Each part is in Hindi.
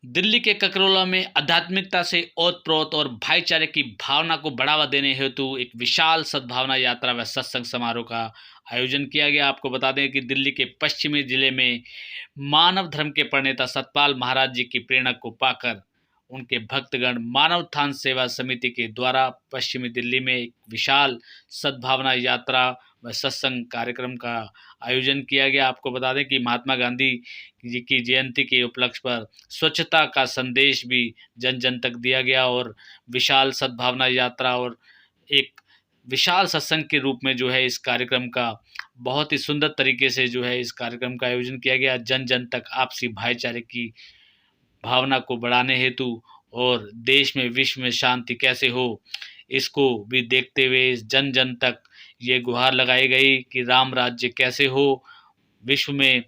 दिल्ली के ककरौला में आध्यात्मिकता से ओतप्रोत और भाईचारे की भावना को बढ़ावा देने हेतु एक विशाल सद्भावना यात्रा व सत्संग समारोह का आयोजन किया गया। आपको बता दें कि दिल्ली के पश्चिमी जिले में मानव धर्म के प्रणेता सतपाल महाराज जी की प्रेरणा को पाकर उनके भक्तगण मानव उत्थान सेवा समिति के द्वारा पश्चिमी दिल्ली में एक विशाल सद्भावना यात्रा व सत्संग कार्यक्रम का आयोजन किया गया। आपको बता दें कि महात्मा गांधी जी की जयंती के उपलक्ष्य पर स्वच्छता का संदेश भी जन जन तक दिया गया और विशाल सद्भावना यात्रा और एक विशाल सत्संग के रूप में जो है इस कार्यक्रम का बहुत ही सुंदर तरीके से जो है इस कार्यक्रम का आयोजन किया गया। जन जन तक आपसी भाईचारे की भावना को बढ़ाने हेतु और देश में विश्व में शांति कैसे हो इसको भी देखते हुए इस जन जन तक ये गुहार लगाई गई कि राम राज्य कैसे हो, विश्व में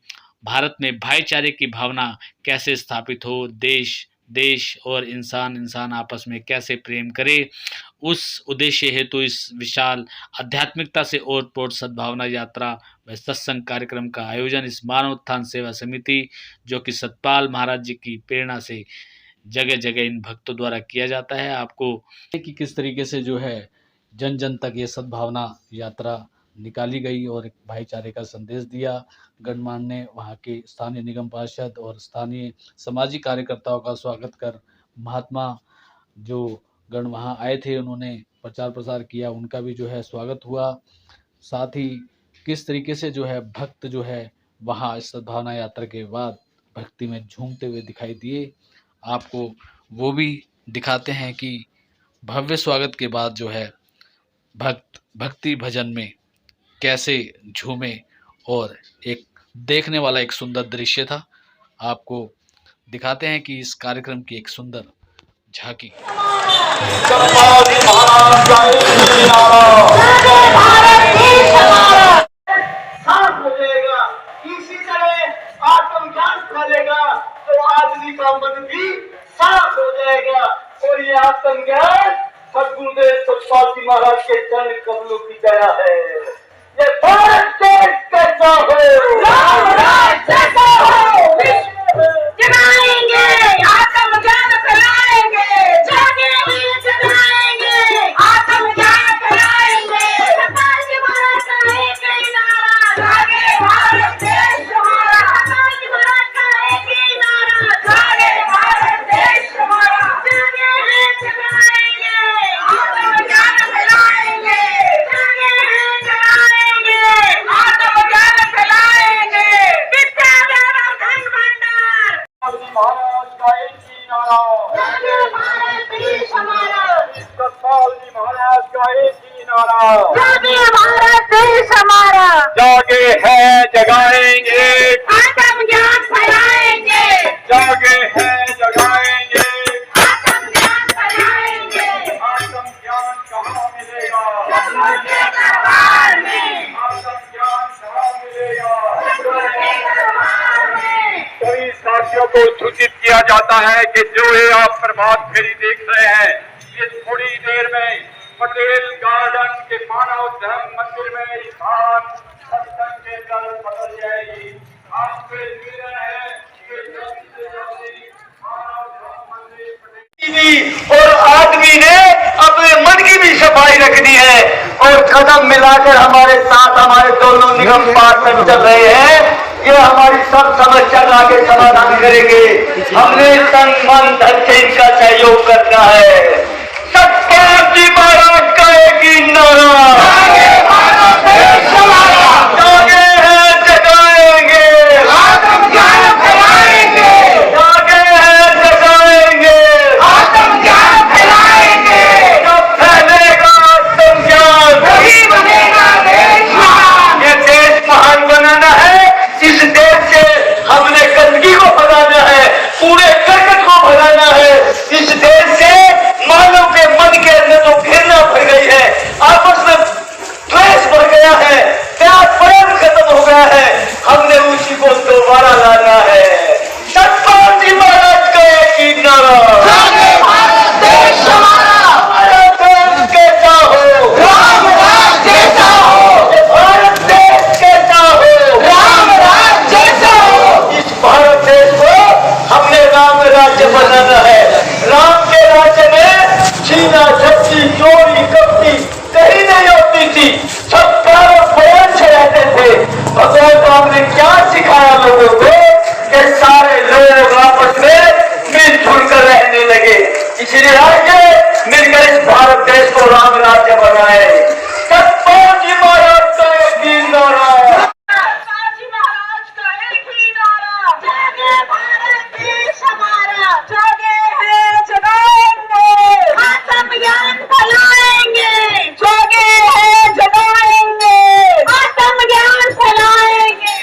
भारत में भाईचारे की भावना कैसे स्थापित हो, देश देश और इंसान इंसान आपस में कैसे प्रेम करे। उस उद्देश्य हेतु इस विशाल आध्यात्मिकता से ओतप्रोत सद्भावना यात्रा व सत्संग कार्यक्रम का आयोजन इस मानव उत्थान सेवा समिति जो कि सतपाल महाराज जी की प्रेरणा से जगह जगह इन भक्तों द्वारा किया जाता है। आपको कि किस तरीके से जो है जन जन तक ये सद्भावना यात्रा निकाली गई और एक भाईचारे का संदेश दिया। गणमान्य ने वहाँ के स्थानीय निगम पार्षद और स्थानीय सामाजिक कार्यकर्ताओं का स्वागत कर महात्मा जो गण वहाँ आए थे उन्होंने प्रचार प्रसार किया, उनका भी जो है स्वागत हुआ। साथ ही किस तरीके से जो है भक्त जो है वहाँ इस सद्भावना यात्रा के बाद भक्ति में झूमते हुए दिखाई दिए। आपको वो भी दिखाते हैं कि भव्य स्वागत के बाद जो है भक्त भक्ति भजन में कैसे झूमे और एक देखने वाला एक सुंदर दृश्य था। आपको दिखाते हैं कि इस कार्यक्रम की एक सुंदर झांकी। इसी तरह आत्मज्ञान फैलेगा तो आदमी का मन भी साफ हो जाएगा और ये आत्मज्ञान सद्गुरुदेव सतपाल जी महाराज के चरण कमलों की दया है। ये भारत देश कैसा हो, राम राज जैसा हो, विश्व जगाएंगे, आत्मज्ञान फैलाएंगे, जागे हुए जगाएंगे, आत्मज्ञान फैलाएंगे। सतपाल जी महाराज का एक ही नारा, जागे भारत देश हमारा। सतपाल जी महाराज का एक ही नारा, जागे भारत देश हमारा। जागे हैं जगाएंगे, आत्मज्ञान फैलाएंगे, जागे हैं जगाएंगे, आत्मज्ञान फैलाएंगे। विद्या ज्ञान और धन भंडार। महाराज का एक ही नारा, जागे भारत देश हमारा। सतपाल जी महाराज का एक ही नारा, जागे भारत देश हमारा। जागे हैं जगाएंगे, आत्मज्ञान फैलाएंगे, जागे हैं जगाएंगे, आत्मज्ञान फैलाएंगे। आत्मज्ञान कहाँ मिलेगा, सतगुरु के दरबार में। आत्मज्ञान कहाँ मिलेगा, सतगुरु के दरबार में। सभी साथियों को सूचित किया जाता है कि जो ये आप प्रभात फेरी देख रहे हैं ये थोड़ी देर में पटेल गार्डन के मानव धर्म मंदिर में स्थान सत्संग के दल बदल जाएगी। आपसे निवेदन है कि जल्दी से जल्दी मानव धर्म मंदिर और आदमी ने अपने मन की भी सफाई रखनी है और कदम मिलाकर हमारे साथ हमारे दोनों निगम पार्षद चल रहे हैं। ये हमारी सब समस्या का आगे समाधान करेंगे। हमने तन मन धन से इनका सहयोग करना है। सतपाल जी महाराज का एक ही नारा, जागे भारत देश हमारा। जागे हैं जगाएंगे, आत्मज्ञान फैलाएंगे, जागे हैं जगाएंगे, आत्मज्ञान फैलाएंगे। जब फैलेगा आत्मज्ञान वही बनेगा देश महान। ये देश महान बनाना है। इस देश से हमने गंदगी को भगाना है, पूरे कर्कट को भगाना है। इस देश से मानव के मन के अंदर जो घृणा भर गई है, आपस में राज्य बनाना है। राम के राज्य में छीना झपटी चोरी कपटी कहीं नहीं होती थी, सब कारक बयान रहते थे। भगवान राम ने क्या सिखाया लोगों को कि सारे लोग आपस में मिलजुल कर रहने लगे। इसलिए आइए मिलकर इस भारत देश को राम राज्य बनाए। सतपाल जी महाराज का एक ही नारा, शिवाजी महाराज का एक ही नारा, जागे भारत देश हमारा, जागे है जगाएंगे, आत्म ज्ञान फैलाएंगे, जागे है जगाएंगे, आत्म ज्ञान फैलाएंगे,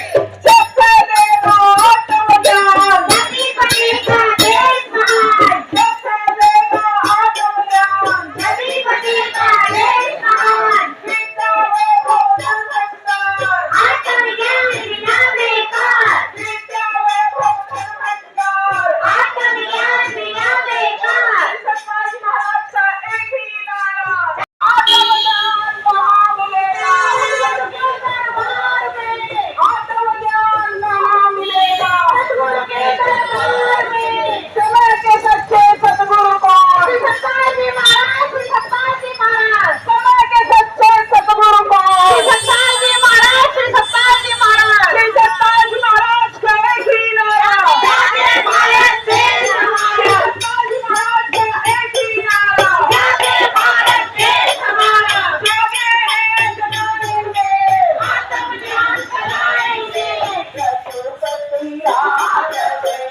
जब फैलेगा आत्म ज्ञान तभी बनेगा देश महान, जब फैलेगा आत्म ज्ञान तभी बनेगा देश महान, आत्म ज्ञान बिना बेकार, आत्म ज्ञान बिना बेकार। शिवाजी महाराज का एक ही नारा, आत्म ज्ञान कहाँ मिलेगा, आत्म ज्ञान कहाँ मिलेगा, सतगुरु के दरबार में, समय के सच्चे सतगुरु कौन, शिवाजी महाराज, शिवाजी महाराज, समय के सच्चे सतगुरु कौन, शिवाजी महाराज, शिवाजी महाराज, शिवाजी महाराज का एक ही नारा, जागे भारत देश हमारा, शिवाजी महाराज का एक ही नारा, जागे भारत देश हमारा, जागे है जगाएंगे, आत्म ज्ञान फैलाएंगे, सतगुरु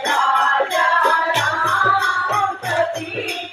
राजा राम प्रतीक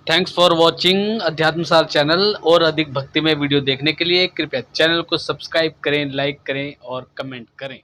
थैंक्स फॉर वॉचिंग अध्यात्मसार चैनल। और अधिक भक्तिमय वीडियो देखने के लिए कृपया चैनल को सब्सक्राइब करें, लाइक करें और कमेंट करें।